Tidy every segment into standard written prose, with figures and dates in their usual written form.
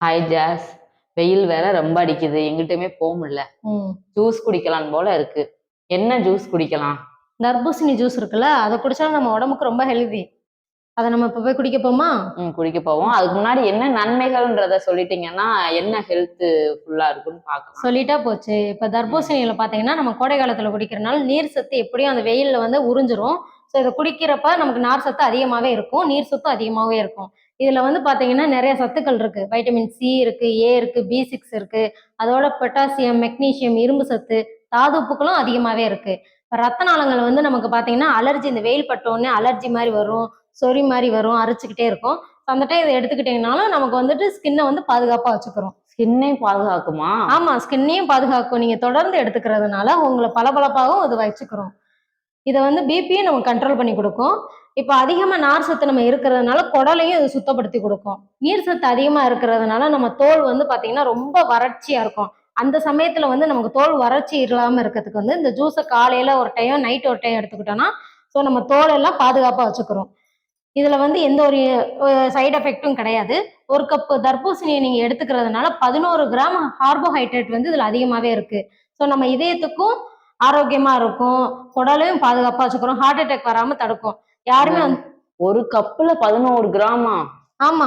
Hi ஜாஸ். வெயில் வேற ரொம்ப அடிக்குது, எங்கிட்டுமே போக முடியல. ஜூஸ் குடிக்கலாம் போல இருக்கு. என்ன ஜூஸ் குடிக்கலாம்? தர்பூசணி ஜூஸ் இருக்குல்ல, அதை குடிச்சா நம்ம உடம்புக்கு ரொம்ப ஹெல்தி. அதை நம்ம இப்ப போய் குடிக்க போமா? குடிக்க போவோம். அதுக்கு முன்னாடி என்ன நன்மைகள்ன்றத சொல்லிட்டீங்கன்னா என்ன ஹெல்த் ஃபுல்லா இருக்குன்னு பார்க்கலாம். சொல்லிட்டா போச்சு. இப்ப தர்பூசணியில பாத்தீங்கன்னா நம்ம கோடை காலத்துல குடிக்கிறனால நீர் சத்து எப்படியும் அந்த வெயில்ல வந்து உறிஞ்சிரும். ஸோ இதை குடிக்கிறப்ப நமக்கு நார் சத்து அதிகமாவே இருக்கும், நீர் சத்தும் அதிகமாவே இருக்கும். இதுல வந்து பாத்தீங்கன்னா நிறைய சத்துக்கள் இருக்கு. வைட்டமின் சி இருக்கு, ஏ இருக்கு, B6 இருக்கு. அதோட பொட்டாசியம், மெக்னீசியம், இரும்பு சத்து, தாது உப்புக்களும் அதிகமாவே இருக்கு. ரத்த நாளங்கள் வந்து நமக்கு பாத்தீங்கன்னா அலர்ஜி, இந்த வெயில் பட்டோடனே அலர்ஜி மாதிரி வரும், சொறி மாதிரி வரும், அரைச்சிக்கிட்டே இருக்கும். அந்த டைம் இதை எடுத்துக்கிட்டீங்கனாலும் நமக்கு வந்துட்டு ஸ்கின்னை வந்து பாதுகாப்பா வச்சுக்கிறோம். ஸ்கின்னையும் பாதுகாக்குமா? ஆமா, ஸ்கின்னையும் பாதுகாக்கும். நீங்க தொடர்ந்து எடுத்துக்கிறதுனால உங்களை பளபளப்பாகவும் அது வச்சுக்கிறோம். இதை வந்து பிபியும் நம்ம கண்ட்ரோல் பண்ணி கொடுக்கும். இப்போ அதிகமா நார் சத்து நம்ம இருக்கிறதுனால குடலையும் இது சுத்தப்படுத்தி கொடுக்கும். நீர் சத்து அதிகமா இருக்கிறதுனால நம்ம தோல் வந்து பாத்தீங்கன்னா ரொம்ப வறட்சியா இருக்கும். அந்த சமயத்துல வந்து நமக்கு தோல் வறட்சி இல்லாம இருக்கிறதுக்கு வந்து இந்த ஜூஸை காலையில ஒரு டைம், நைட் ஒரு டைம் எடுத்துக்கிட்டோம்னா ஸோ நம்ம தோலெல்லாம் பாதுகாப்பா வச்சுக்கிறோம். இதுல வந்து எந்த ஒரு சைடு எஃபெக்டும் கிடையாது. ஒரு கப்பு தர்பூசணியை நீங்க எடுத்துக்கிறதுனால 11 கிராம் கார்போஹைட்ரேட் வந்து இதுல அதிகமாவே இருக்கு. ஸோ நம்ம இதயத்துக்கும் ஆரோக்கியமா இருக்கும், குடலையும் பாதுகாப்பா வச்சுக்கிறோம், ஹார்ட் அட்டாக் வராம தடுக்கும். யாருமே ஒரு கப்புல 11 கிராமா? ஆமா,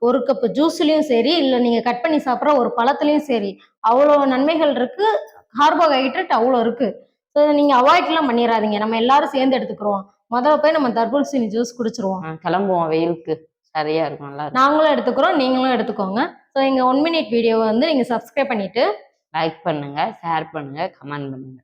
ஒரு கப்பு ஜூஸ்லயும் சரி, இல்ல நீங்க கட் பண்ணி சாப்பிட்ற ஒரு பழத்துலயும் சரி, அவ்வளோ நன்மைகள் இருக்கு. கார்போஹைட்ரேட் அவ்வளோ இருக்கு. ஸோ நீங்க அவாய்ட்லாம் பண்ணிடாதீங்க. நம்ம எல்லாரும் சேர்ந்து எடுத்துக்கிறோம். முதல்ல போய் நம்ம தர்பூசணி ஜூஸ் குடிச்சிருவோம். கிளம்புவோம், வெயிலுக்கு சரியா இருக்கும். நல்லா நாங்களும் எடுத்துக்கிறோம், நீங்களும் எடுத்துக்கோங்க. ஸோ எங்க 1 மினிட் வீடியோவை வந்து நீங்க சப்ஸ்கிரைப் பண்ணிட்டு லைக் பண்ணுங்க, ஷேர் பண்ணுங்க, கமெண்ட் பண்ணுங்க.